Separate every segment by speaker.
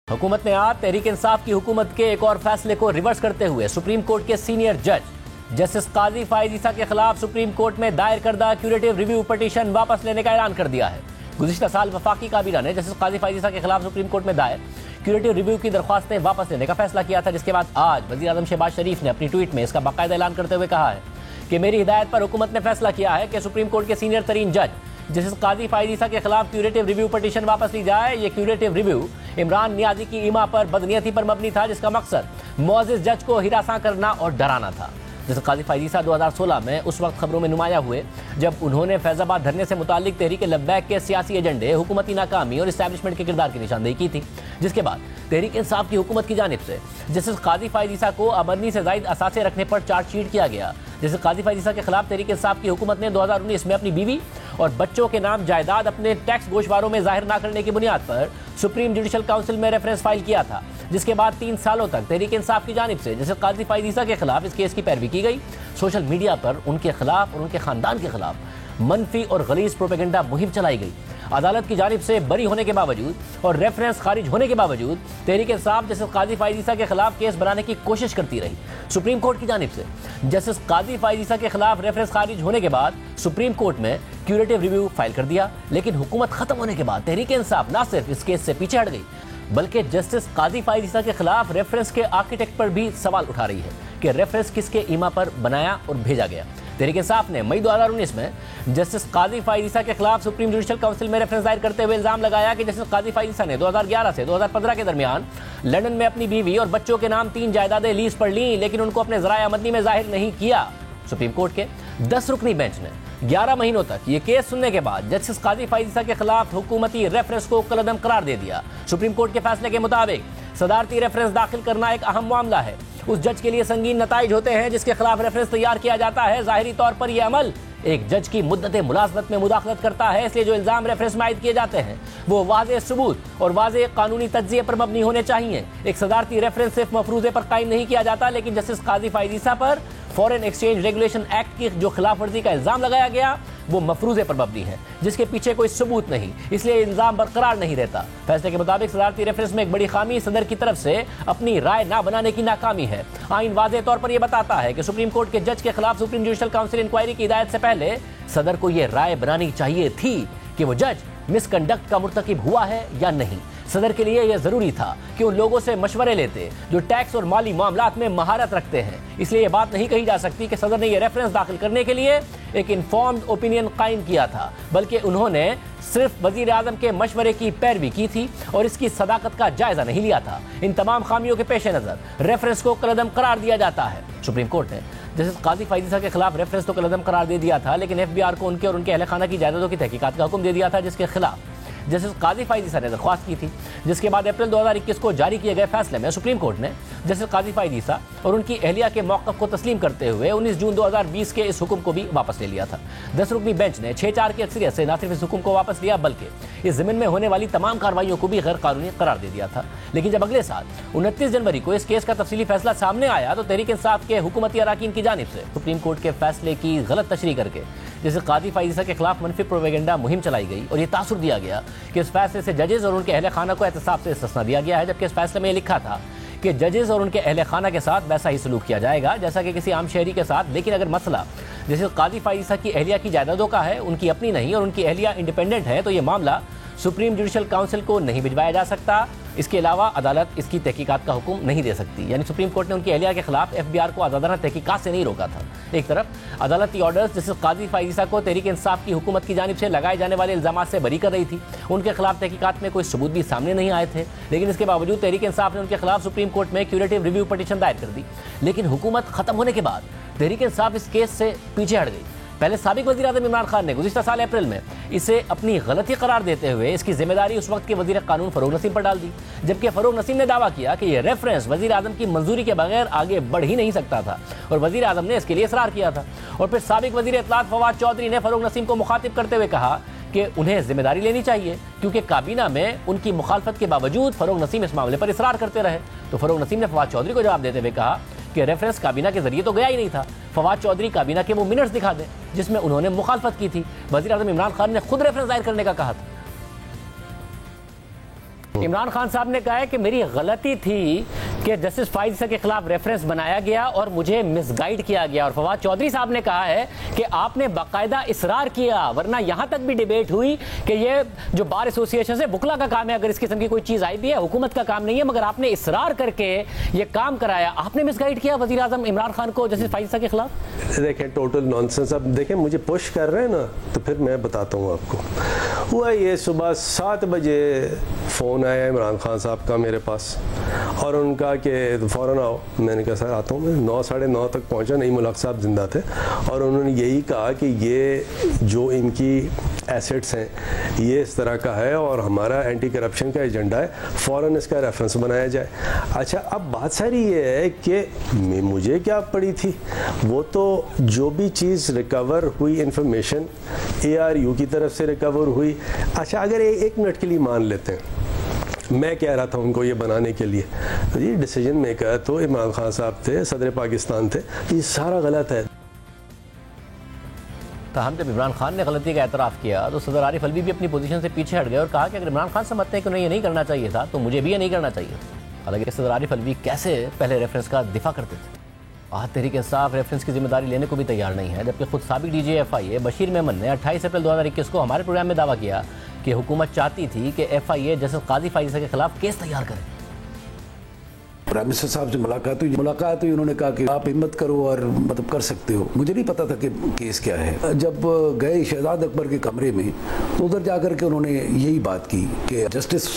Speaker 1: हुकूमत ने आज तहरीक इंसाफ की हुकूमत के एक और फैसले को रिवर्स करते हुए सुप्रीम कोर्ट के सीनियर जज जस्टिस काजी फाइज ईसा के खिलाफ सुप्रीम कोर्ट में दायर करदा क्यूरेटिव रिव्यू पिटीशन वापस लेने का ऐलान कर दिया है। गुज़िश्ता साल वफाकी काबीना ने जस्टिस काजी फाइज ईसा के खिलाफ सुप्रीम कोर्ट में दायर क्यूरेटिव रिव्यू की दरख्वास्तें वापस लेने का फैसला किया था, जिसके बाद आज वज़ीर आज़म शहबाज शरीफ ने अपनी ट्वीट में इसका बाकायदा ऐलान करते हुए कहा है कि मेरी हिदायत पर हुकूमत ने फैसला किया है कि सुप्रीम कोर्ट के सीनियर तरीन जज जस्टिस काजी फाइज ईसा के खिलाफ क्यूरेटिव रिव्यू पिटीशन वापस ली जाए। ये क्यूरेटिव रिव्यू इमरान नियाजी की ईमा पर बदनीयती पर मबनी था, जिसका मकसद मुअज़्ज़िज़ जज को हिरासां करना और डराना था। जस्टिस काजी फाइज ईसा 2016 में उस वक्त खबरों में नुमाया हुए जब उन्होंने फैज़ाबाद धरने से मुताल्लिक तहरीक लब्बैक के सियासी एजेंडे, हुकूमती नाकामी और इस्टेब्लिशमेंट के किरदार की निशानदेही की थी, जिसके बाद तहरीक इंसाफ की हुकूमत की जानिब से जस्टिस काजी फाइज ईसा को आमदनी से ज़ायद असासे रखने पर चार्जशीट किया गया। जस्टिस काजी फाइज ईसा के खिलाफ तहरीक इंसाफ की हुकूमत ने 2019 में अपनी बीवी और बच्चों के नाम जायदाद अपने टैक्स गोशवारों में जाहिर न करने की बुनियाद पर सुप्रीम जुडिशल काउंसिल में रेफरेंस फाइल किया था, जिसके बाद 3 सालों तक तहरीक इंसाफ की जानिब से जस्टिस काजी फाइज ईसा के खिलाफ इस केस की पैरवी की गई। सोशल मीडिया पर उनके खिलाफ और उनके खानदान के खिलाफ मनफी और गलीज प्रोपेगेंडा मुहिम चलाई गई। अदालत की जानिब से बरी होने के बावजूद और रेफरेंस खारिज होने के बावजूद तहरीक इंसाफ जस्टिस काजी फाइज ईसा के खिलाफ केस बनाने की कोशिश करती रही। सुप्रीम कोर्ट की जानिब से जस्टिस काजी फाइज ईसा के खिलाफ रेफरेंस खारिज होने के बाद सुप्रीम कोर्ट में क्यूरेटिव रिव्यू फाइल कर दिया, लेकिन हुकूमत खत्म होने के बाद तहरीक इंसाफ न सिर्फ इस केस से पीछे हट गई बल्कि जस्टिस काजी फाइज ईसा के खिलाफ रेफरेंस के आर्किटेक्ट पर भी सवाल उठा रही है कि रेफरेंस किसके ईमा पर बनाया और भेजा गया। तहरीक इंसाफ ने मई 2019 में जस्टिस काजी फाइज ईसा के खिलाफ सुप्रीम जुडिशल काउंसिल में रेफरेंस दायर करते हुए इल्जाम लगाया कि जस्टिस काजी फाइज ईसा ने 2011 से 2015 के दरमियान लंदन में अपनी बीवी और बच्चों के नाम 3 जायदादें लीज पर ली, लेकिन उनको अपने ज़राए आमदनी में जाहिर नहीं किया। सुप्रीम कोर्ट के 10 रुकनी बेंच ने 11 महीनों तक ये केस सुनने के बाद जस्टिस काजी फाइज ईसा के खिलाफ हुकूमती रेफरेंस को कलअदम करार दे दिया। सुप्रीम कोर्ट के फैसले के मुताबिक सदारती रेफरेंस दाखिल करना एक अहम मामला है। उस जज के लिए संगीन नताइज होते हैं जिसके खिलाफ रेफरेंस तैयार किया जाता है। ज़ाहिरी तौर पर यह अमल एक जज की मुद्दत मुलाज़मत में मुदाखलत करता है, इसलिए जो इल्ज़ाम रेफरेंस में आयद किए जाते हैं वो वाज़ेह सबूत और वाज़ेह कानूनी तज्ज़िये पर मबनी होने चाहिए। एक सदारती रेफरेंस सिर्फ मफरूज़े पर कायम नहीं किया जाता, लेकिन जस्टिस काजी फाइज ईसा पर फॉरेन एक्सचेंज रेगुलेशन एक्ट की जो खिलाफ वर्जी का इल्ज़ाम लगाया गया वो मफरूज़े पर मबनी है, जिसके पीछे कोई सबूत नहीं, इसलिए इल्ज़ाम बरकरार नहीं रहता। फैसले के मुताबिक सदारती रेफरेंस में एक बड़ी खामी सदर की तरफ से अपनी राय ना बनाने की नाकामी है। आइन वाज़ेह तौर पर यह बताता है कि सुप्रीम कोर्ट के जज के खिलाफ सुप्रीम जुडिशल काउंसिल इंक्वायरी की हिदायत से पहले सदर को यह राय बनानी चाहिए थी कि वो जज मिसकंडक्ट का मुर्तकिब हुआ है या नहीं। सदर के लिए यह जरूरी था कि उन लोगों से मशवरे लेते जो टैक्स और माली मामलात में महारत रखते हैं। इसलिए यह बात नहीं कही जा सकती कि सदर ने यह रेफरेंस दाखिल करने के लिए एक इन्फॉर्म्ड ओपिनियन कायम किया था, बल्कि उन्होंने सिर्फ वजीर आजम के मशवरे की पैरवी की थी और इसकी सदाकत का जायजा नहीं लिया था। इन तमाम खामियों के पेश नजर रेफरेंस को कलअदम करार दिया जाता है। सुप्रीम कोर्ट ने जस्टिस काजी फाइज ईसा के खिलाफ रेफरेंस तो कलअदम करार दे दिया था, लेकिन FBI को उनके और उनके अहल खाना की जायदादों की तहकीकात का हुक्म दे दिया था, जिसके खिलाफ जस्टिस काजी फाइज ईसा ने दरख्वास्त की थी। जिसके बाद अप्रैल 2021 को जारी किए गए फैसले में सुप्रीम कोर्ट ने जस्टिस काजी फाइज ईसा और उनकी अहलिया के मौक़िफ़ को तस्लीम करते हुए 19 जून 2020 के इस हुक्म को भी वापस ले लिया था। 10 रुकनी बेंच ने 6-4 की अक्सरियत से न सिर्फ इस हुक्म को वापस लिया बल्कि इस ज़मीन में होने वाली तमाम कार्रवाइयों को भी गैर कानूनी करार दे दिया था। लेकिन जब अगले साल 29 जनवरी को इस केस का तफसीली फैसला सामने आया तो तहरीक इंसाफ के हुकूमती अराकीन की जानिब से सुप्रीम कोर्ट के फैसले की गलत तशरीह करके जैसे काजी फाइज ईसा के खिलाफ मनफी प्रोपेगेंडा मुहिम चलाई गई और यह तासुर दिया गया कि इस फैसले से जजेस और उनके अहले खाना को एहतसाब से इस्तिस्ना दिया गया है, जबकि इस फैसले में यह लिखा था कि जजेस और उनके अहले खाना के साथ वैसा ही सलूक किया जाएगा जैसा कि किसी आम शहरी के साथ। लेकिन अगर मसला जैसे काजी फाइज ईसा की अहलिया की जायदादों का है, उनकी अपनी नहीं और उनकी अहलिया इंडिपेंडेंट है, तो ये मामला सुप्रीम जुडिशल काउंसिल को नहीं भिजवाया जा सकता। इसके अलावा अदालत इसकी तहकीकात का हुक्म नहीं दे सकती। यानी सुप्रीम कोर्ट ने उनकी अहलिया के खिलाफ FBI को आज़ादाना तहकीकात से नहीं रोका था। एक तरफ अदालती ऑर्डर्स जैसे काजी फाइज ईसा को तहरीक इंसाफ की हुकूमत की जानिब से लगाए जाने वाले इल्ज़ामात से बरी कर रही थी, उनके खिलाफ तहकीकात में कोई सबूत भी सामने नहीं आए थे, लेकिन इसके बावजूद तहरीक इंसाफ ने उनके खिलाफ सुप्रीम कोर्ट में क्यूरेटिव रिव्यू पिटीशन दायर कर दी। लेकिन हुकूमत खत्म होने के बाद तहरीक इंसाफ इस केस से पीछे हट गई। पहले साबिक वज़ीर आज़म इमरान खान ने गुज़िश्ता साल अप्रैल में इसे अपनी गलती करार देते हुए इसकी जिम्मेदारी उस वक्त के वज़ीर कानून फ़रूग नसीम पर डाल दी, जबकि फ़रूग नसीम ने दावा किया कि यह रेफरेंस वज़ीर आज़म की मंजूरी के बगैर आगे बढ़ ही नहीं सकता था और वज़ीर आज़म ने इसके लिए इसरार किया था। और फिर साबिक वज़ीर इत्तलात फवाद चौधरी ने फ़रूग नसीम को मुखातिब करते हुए कहा कि उन्हें जिम्मेदारी लेनी चाहिए, क्योंकि काबीना में उनकी मुखालफत के बावजूद फ़रूग नसीम इस मामले पर इसरार करते रहे। तो फ़रूग नसीम ने फवाद चौधरी को जवाब देते हुए कहा कि रेफरेंस काबीना के जरिए तो गया ही नहीं था। फवाद चौधरी काबीना के वो मिनट्स दिखा दें जिसमें उन्होंने मुखालफत की थी। वज़ीर आज़म इमरान खान ने खुद रेफरेंस दायर करने का कहा था। عمران خان صاحب نے کہا ہے کہ میری غلطی تھی کہ جسٹس فائز عیسیٰ کے خلاف ریفرنس بنایا گیا اور مجھے مس گائیڈ کیا گیا، اور فواد چودھری صاحب نے کہا ہے کہ آپ نے باقاعدہ اصرار کیا، ورنہ یہاں تک بھی ڈیبیٹ ہوئی کہ یہ جو بار ایسوسی ایشن سے بکلا کا کام ہے، اگر اس قسم کی کوئی چیز آئی بھی ہے حکومت کا کام نہیں ہے، مگر آپ نے اصرار کر کے یہ کام کرایا، آپ نے مس گائیڈ کیا وزیر اعظم عمران خان کو جسٹس فائز عیسیٰ کے خلاف۔
Speaker 2: دیکھیں ٹوٹل نانسنس، اب دیکھیں مجھے پش کر رہے ہیں نا تو پھر میں بتاتا ہوں آپ کو۔ ہوا یہ صبح 7 بجے فون آیا عمران خان صاحب کا میرے پاس، اور ان کا کہ فوراً آؤ۔ میں نے کہا سر آتا ہوں، میں 9 ساڑھے 9 تک پہنچا، نہیں ملک صاحب زندہ تھے، اور انہوں نے یہی کہا کہ یہ جو ان کی ایسٹس ہیں یہ اس طرح کا ہے اور ہمارا اینٹی کرپشن کا ایجنڈا ہے، فوراً اس کا ریفرنس بنایا جائے۔ اچھا اب بات ساری یہ ہے کہ مجھے کیا پڑی تھی، وہ تو جو بھی چیز ریکور ہوئی انفارمیشن ARU کی طرف سے ریکور ہوئی۔ اچھا اگر 1 منٹ کے لیے مان لیتے ہیں میں کہہ رہا تھا ان کو یہ بنانے کے لیے، تو یہ ڈیسیجن میکر تو عمران خان صاحب تھے، صدر پاکستان تھے، یہ سارا غلط ہے۔
Speaker 1: تاہم جب عمران خان نے غلطی کا اعتراف کیا تو صدر عارف الوی بھی اپنی پوزیشن سے پیچھے ہٹ گئے اور کہا کہ اگر عمران خان سمجھتے ہیں کہ انہیں یہ نہیں کرنا چاہیے تھا تو مجھے بھی یہ نہیں کرنا چاہیے تھا۔ حالانکہ صدر عارف الوی کیسے پہلے ریفرنس کا دفاع کرتے تھے۔ آج تحریک انصاف ریفرنس کی ذمہ داری لینے کو بھی تیار نہیں ہے، جبکہ خود سابق DG FIA بشیر میمن نے 28 اپریل 2021 کو ہمارے پروگرام میں دعویٰ کیا کہ حکومت چاہتی تھی کہ FIA جسٹس قاضی فائز عیسیٰ کے خلاف کیس تیار کرے۔
Speaker 3: پرائم منسٹر صاحب سے ملاقات ہوئی، انہوں نے کہا کہ آپ ہمت کرو اور مطلب کر سکتے ہو۔ مجھے نہیں پتا تھا کہ کیس کیا ہے۔ جب گئے شہزاد اکبر کے کمرے میں تو ادھر جا کر کے انہوں نے یہی بات کی کہ جسٹس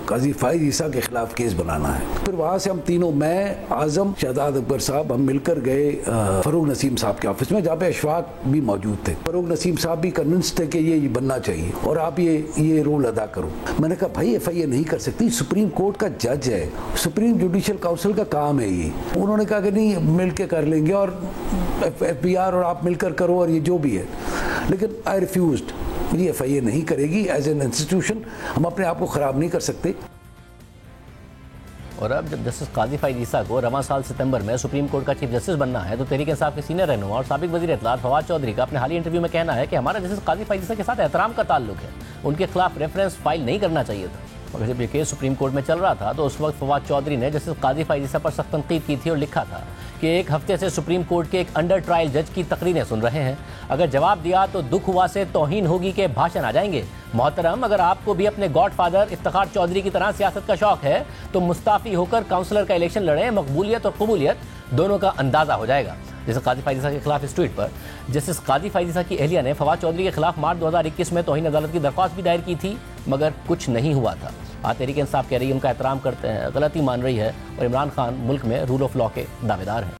Speaker 3: قاضی فائز عیسیٰ کے خلاف کیس بنانا ہے۔ پھر وہاں سے ہم تینوں، میں، اعظم، شہزاد اکبر صاحب، ہم مل کر گئے فروغ نسیم صاحب کے آفس میں، جہاں پہ اشفاق بھی موجود تھے۔ فروغ نسیم صاحب بھی کنونس تھے کہ یہ بننا چاہیے اور آپ یہ رول ادا کرو۔ میں نے کہا بھائی FIA نہیں کر سکتی، سپریم کورٹ کا جج ہے، سپریم جوڈیشل کاؤنسل کا کام ہے یہ۔ انہوں نے کہا کہ نہیں مل کے کر لیں گے، اور FBR اور آپ مل کر کرو، اور یہ جو بھی ہے۔ لیکن آئی ریفیوزڈ، یہ FIA نہیں کرے گی، ایز این انسٹیٹیوشن ہم اپنے آپ کو خراب نہیں کر سکتے۔
Speaker 1: اور اب جب جسٹس قاضی فائز عیسیٰ کو رواں سال ستمبر میں سپریم کورٹ کا چیف جسٹس بننا ہے تو تحریک انصاف کے سینئر رہنما اور سابق وزیر اطلاعات فواد چودھری کا اپنے حالیہ انٹرویو میں کہنا ہے کہ ہمارا جسٹس قاضی فائز عیسیٰ کے ساتھ احترام کا تعلق ہے، ان کے خلاف ریفرنس فائل نہیں کرنا چاہیے تھا۔ مگر جب یہ کیس سپریم کورٹ میں چل رہا تھا تو اس وقت فواد چودھری نے جسٹس قاضی فائز عیسیٰ پر سخت تنقید کی تھی اور لکھا تھا کہ 1 ہفتے سے سپریم کورٹ کے ایک انڈر ٹرائل جج کی تقریریں سن رہے ہیں، اگر جواب دیا تو دکھ ہوا سے توہین ہوگی کہ بھاشن آ جائیں گے۔ محترم، اگر آپ کو بھی اپنے گاڈ فادر افتخار چودھری کی طرح سیاست کا شوق ہے تو مستعفی ہو کر کاؤنسلر کا الیکشن لڑیں، مقبولیت اور قبولیت دونوں کا اندازہ ہو جائے گا۔ جسٹس قاضی فائز عیسیٰ کے خلاف اس ٹویٹ پر جسٹس قاضی فائز عیسیٰ کی اہلیہ نے فواد چودھری کے خلاف مارچ 2021 میں توہین عدالت کی درخواست بھی دائر کی تھی، مگر کچھ نہیں ہوا تھا۔ آج تحریک انصاف کہہ رہی ہے ان کا احترام کرتے ہیں، غلطی مان رہی ہے، اور عمران خان ملک میں رول آف لاء کے دعویدار ہیں۔